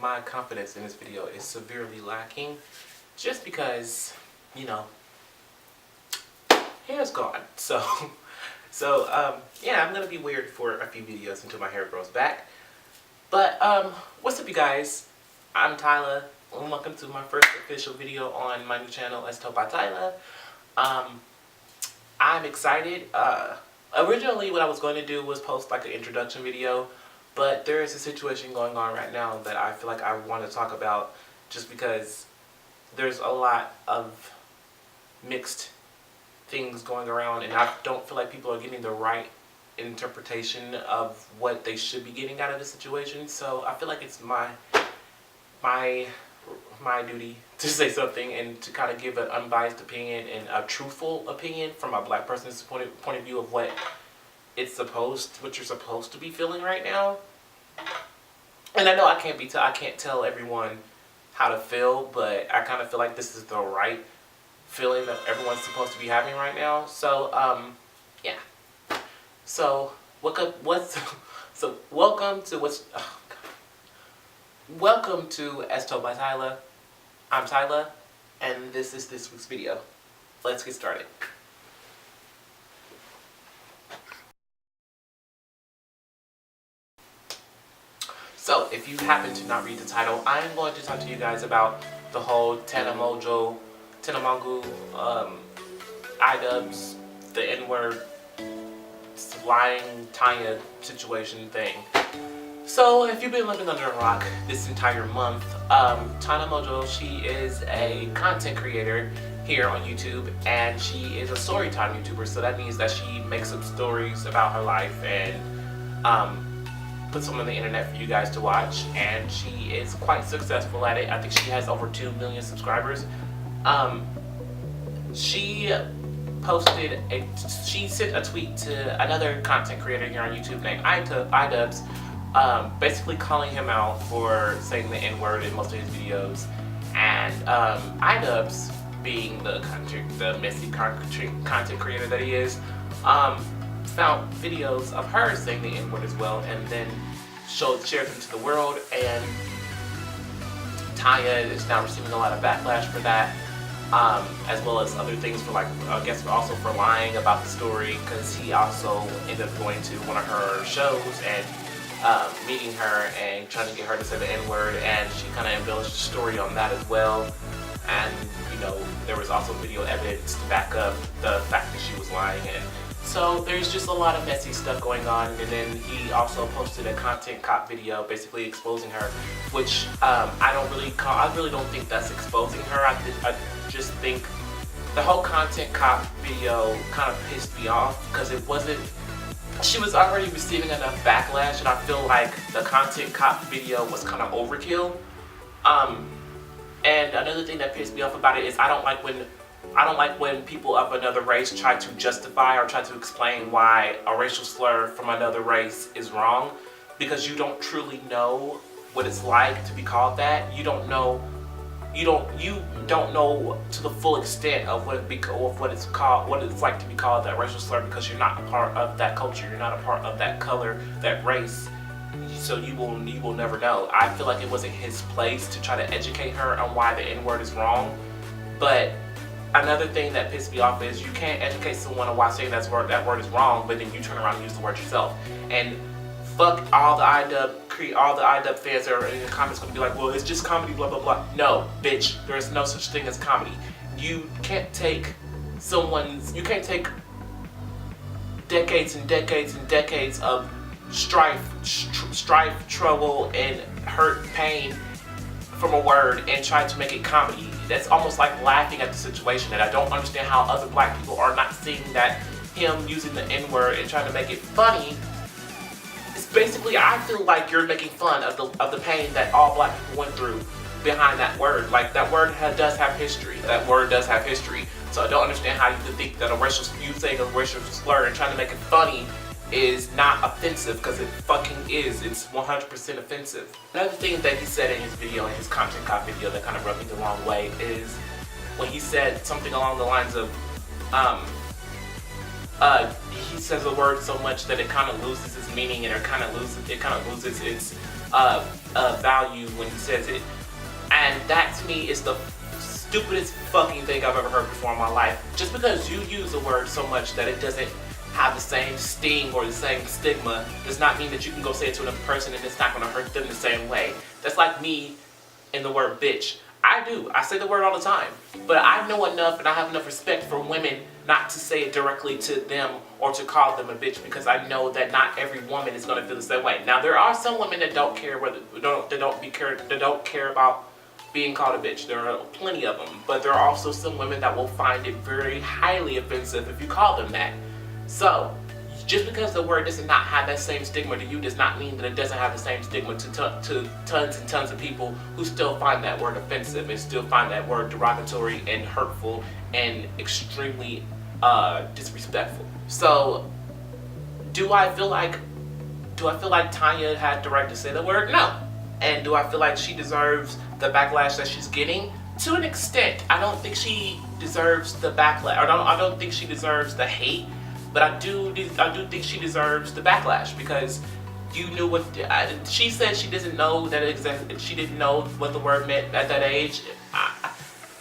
my confidence in this video is severely lacking, just because, you know, hair's gone. So yeah, I'm gonna be weird for a few videos until my hair grows back. But what's up, you guys? I'm Tyler, and welcome to my first official video on my new channel, SLURS by Tyler. I'm excited. Originally, what I was going to do was post like an introduction video, but there is a situation going on right now that I feel like I want to talk about, just because there's a lot of mixed things going around, and I don't feel like people are getting the right interpretation of what they should be getting out of the situation. So I feel like it's my duty to say something and to kind of give an unbiased opinion and a truthful opinion from a black person's point of view of what you're supposed to be feeling right now. And I know I can't tell everyone how to feel, but I kind of feel like this is the right feeling that everyone's supposed to be having right now. So yeah. So welcome to SLURS by Tyler. I'm Tyler, and this is this week's video. Let's get started. So, if you happen to not read the title, I am going to talk to you guys about the whole Tana Mongeau, iDubbs, the N-word, lying Tanya situation thing. So, if you've been living under a rock this entire month, Tana Mongeau, she is a content creator here on YouTube, and she is a story time YouTuber. So that means that she makes up stories about her life and puts them on the internet for you guys to watch, and she is quite successful at it. I think she has over 2 million subscribers. She sent a tweet to another content creator here on YouTube named iDubbs, basically calling him out for saying the N-word in most of his videos. And iDubbs, being the messy content creator that he is, found videos of her saying the N-word as well, and then shared them to the world. And Tanya is now receiving a lot of backlash for that, as well as other things for, like, I guess also for lying about the story, because he also ended up going to one of her shows and meeting her and trying to get her to say the N-word, and she kind of embellished the story on that as well. And, you know, there was also video evidence to back up the fact that she was lying. And so there's just a lot of messy stuff going on. And then he also posted a content cop video basically exposing her, which I really don't think that's exposing her. I just think the whole content cop video kind of pissed me off, because she was already receiving enough backlash, and I feel like the content cop video was kind of overkill. And another thing that pissed me off about it is I don't like when people of another race try to justify or try to explain why a racial slur from another race is wrong, because you don't truly know what it's like to be called that. You don't know to the full extent of what it's like to be called that racial slur, because you're not a part of that culture, you're not a part of that color, that race. So you will never know. I feel like it wasn't his place to try to educate her on why the N-word is wrong. But another thing that pissed me off is you can't educate someone on why saying that word is wrong, but then you turn around and use the word yourself. And fuck all the iDub fans that are in the comments gonna be like, well, it's just comedy, blah blah blah. No, bitch, there is no such thing as comedy. You can't take decades and decades and decades of strife, trouble, and hurt, pain from a word and try to make it comedy. That's almost like laughing at the situation, and I don't understand how other black people are not seeing that him using the N-word and trying to make it funny. It's basically, I feel like you're making fun of the pain that all black people went through behind that word. Like, that word does have history. That word does have history. So I don't understand how you could think that you saying a racial slur and trying to make it funny is not offensive, because it fucking is. It's 100% offensive. Another thing that he said in his video, in his content cop video, that kind of rubbed me the wrong way is when he said something along the lines of, he says a word so much that it kind of loses its meaning, and it kind of loses its value when he says it. And that to me is the stupidest fucking thing I've ever heard before in my life. Just because you use a word so much that it doesn't have the same sting or the same stigma does not mean that you can go say it to another person and it's not going to hurt them the same way. That's like me in the word bitch. I say the word all the time, but I know enough and I have enough respect for women not to say it directly to them or to call them a bitch, because I know that not every woman is going to feel the same way. Now there are some women that don't care don't care about being called a bitch. There are plenty of them, but there are also some women that will find it very highly offensive if you call them that. So just because the word does not have that same stigma to you does not mean that it doesn't have the same stigma to tons and tons of people who still find that word offensive and still find that word derogatory and hurtful and extremely disrespectful. So do I feel like Tanya had the right to say the word? No. And do I feel like she deserves the backlash that she's getting? To an extent. I don't think she deserves the backlash. I don't think she deserves the hate. But I do think she deserves the backlash, because you knew what she said. She doesn't know that she didn't know what the word meant at that age.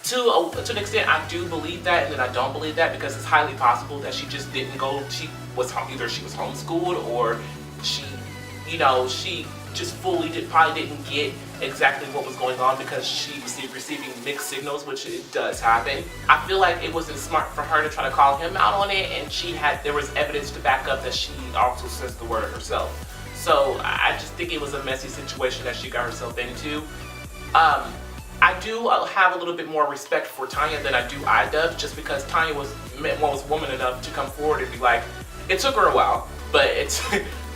To an extent, I do believe that, and then I don't believe that, because it's highly possible that she just didn't go. Either she was homeschooled, or she just probably didn't get exactly what was going on, because she was receiving mixed signals, which it does happen. I feel like it wasn't smart for her to try to call him out on it, and there was evidence to back up that she also says the word herself. So I just think it was a messy situation that she got herself into. I do have a little bit more respect for Tanya than I do iDubbs, just because Tanya was woman enough to come forward and be like, it took her a while, but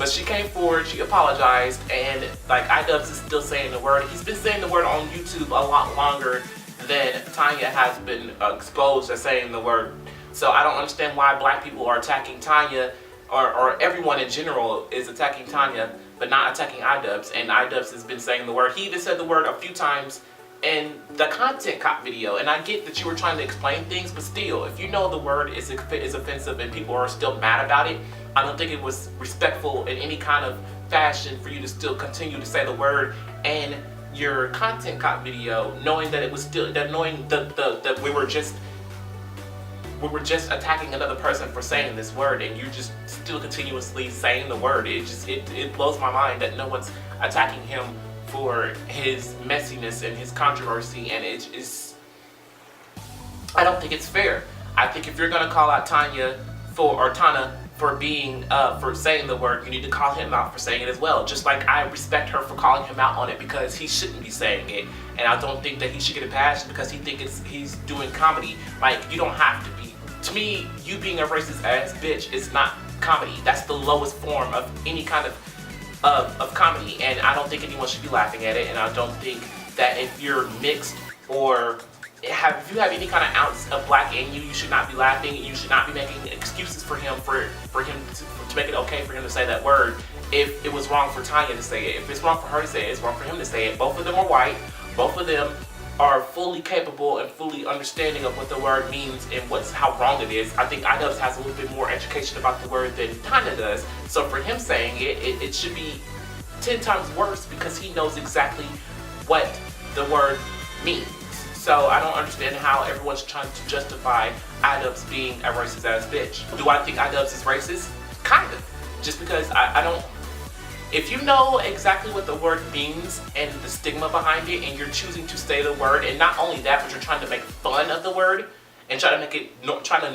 she came forward, she apologized, and like iDubbs is still saying the word. He's been saying the word on YouTube a lot longer than Tanya has been exposed as saying the word. So I don't understand why black people are attacking Tanya, or everyone in general is attacking Tanya, but not attacking iDubbs. And iDubbs has been saying the word. He even said the word a few times in the content cop video, and I get that you were trying to explain things, but still, if you know the word is offensive and people are still mad about it, I don't think it was respectful in any kind of fashion for you to still continue to say the word in your content cop video, knowing that it was still that we were just attacking another person for saying this word, and you're just still continuously saying the word. It blows my mind that no one's attacking him for his messiness and his controversy, and I don't think it's fair. I think if you're gonna call out Tana for being for saying the word, you need to call him out for saying it as well. Just like I respect her for calling him out on it, because he shouldn't be saying it, and I don't think that he should get a pass because he's doing comedy. Like, you don't have to be. To me, you being a racist ass bitch is not comedy. That's the lowest form of any kind of comedy, and I don't think anyone should be laughing at it. And I don't think that if you're mixed or if you have any kind of ounce of black in you, you should not be laughing. You should not be making excuses for him to make it okay for him to say that word. If it was wrong for Tanya to say it, if it's wrong for her to say it, it's wrong for him to say it. Both of them are white. Both of them are fully capable and fully understanding of what the word means and how wrong it is. I think iDubbs has a little bit more education about the word than Tana does. So for him saying it should be 10 times worse, because he knows exactly what the word means. So I don't understand how everyone's trying to justify iDubbs being a racist ass bitch. Do I think iDubbs is racist? Kind of. Just because I don't. If you know exactly what the word means and the stigma behind it, and you're choosing to say the word, and not only that, but you're trying to make fun of the word and trying to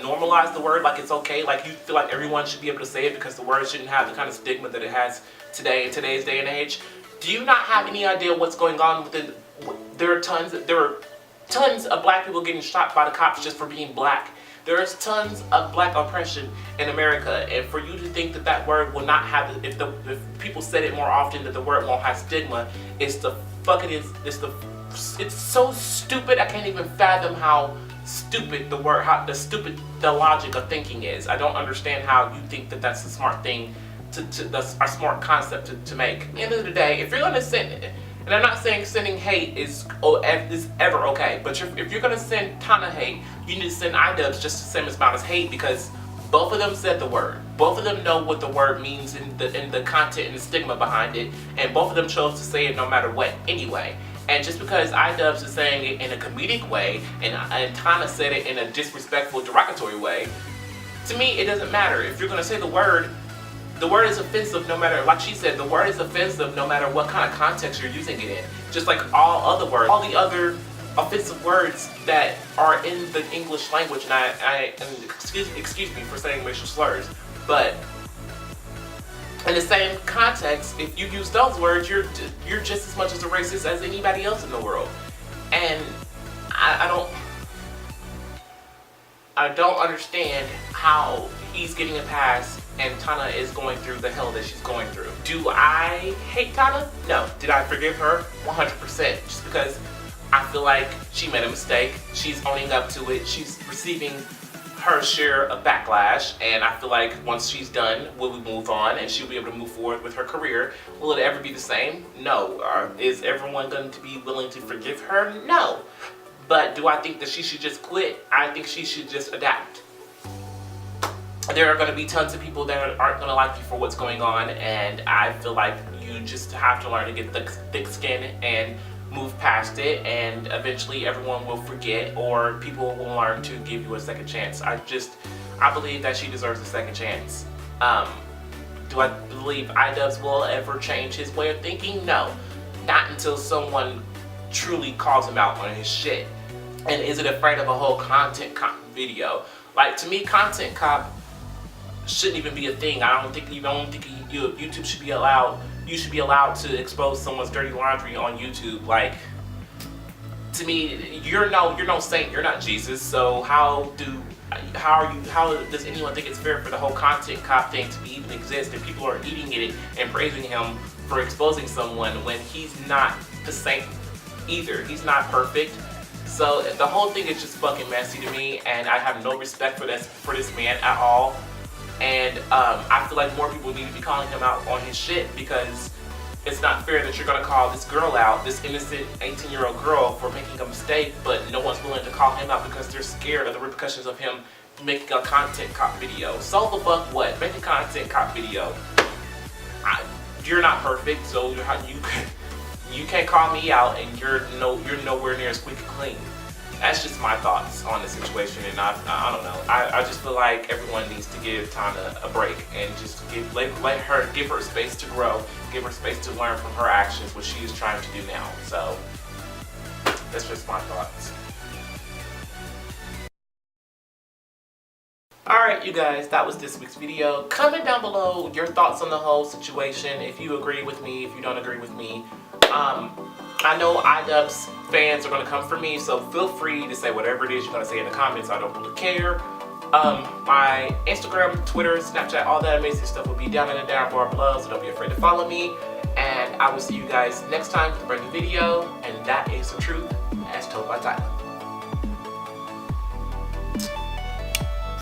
normalize the word like it's okay, like you feel like everyone should be able to say it because the word shouldn't have the kind of stigma that it has today in today's day and age. Do you not have any idea what's going on within? There are tons of black people getting shot by the cops just for being black. There's tons of black oppression in America, and for you to think that that word will not have, if people said it more often, that the word won't have stigma, it's so stupid. I can't even fathom how stupid the logic of thinking is. I don't understand how you think that that's a smart thing that's a smart concept to make. At the end of the day, if you're gonna send, and I'm not saying sending hate is ever okay, but if you're gonna send Tana hate, you need to send iDubbs just the same amount as hate, because Both of them said the word. Both of them know what the word means in the content and the stigma behind it, and both of them chose to say it no matter what anyway. And just because iDubbs is saying it in a comedic way and Tana said it in a disrespectful, derogatory way, to me it doesn't matter. If you're gonna say the word is offensive no matter, like she said, the word is offensive no matter what kind of context you're using it in. Just like all other words, all the other offensive words that are in the English language, and excuse me for saying racial slurs, but in the same context, if you use those words, you're just as much as a racist as anybody else in the world. And I don't understand how he's getting a pass and Tana is going through the hell that she's going through. Do I hate Tana? No. Did I forgive her? 100%. Just because I feel like she made a mistake. She's owning up to it. She's receiving her share of backlash, and I feel like once she's done, will we move on and she'll be able to move forward with her career? Will it ever be the same? No. Is everyone going to be willing to forgive her? No. But do I think that she should just quit? I think she should just adapt. There are going to be tons of people that aren't going to like you for what's going on, and I feel like you just have to learn to get thick skin and move past it, and eventually everyone will forget, or people will learn to give you a second chance. I believe that she deserves a second chance. Do I believe iDubbs will ever change his way of thinking? No. Not until someone truly calls him out on his shit. And is it afraid of a whole content cop video? Like, to me, content cop shouldn't even be a thing. I don't think YouTube should be allowed. You should be allowed to expose someone's dirty laundry on YouTube. Like, to me, you're no saint. You're not Jesus. So how does anyone think it's fair for the whole content cop thing to even exist, and people are eating it and praising him for exposing someone when he's not the saint either? He's not perfect. So the whole thing is just fucking messy to me, and I have no respect for this man at all. And I feel like more people need to be calling him out on his shit, because it's not fair that you're going to call this girl out, this innocent 18-year-old girl, for making a mistake, but no one's willing to call him out because they're scared of the repercussions of him making a content cop video. So the fuck what? Make a content cop video. You're not perfect, so you can't call me out, and you're nowhere near squeaky clean. That's just my thoughts on the situation, and I don't know. I just feel like everyone needs to give Tana a break and just give her space to grow, give her space to learn from her actions, what she is trying to do now. So that's just my thoughts. Alright, you guys, that was this week's video. Comment down below your thoughts on the whole situation, if you agree with me, if you don't agree with me. I know iDubbs fans are going to come for me, so feel free to say whatever it is you're going to say in the comments. I don't really care. My Instagram, Twitter, Snapchat, all that amazing stuff will be down in the down bar below, so don't be afraid to follow me. And I will see you guys next time with a brand new video, and that is the truth as told by Tana.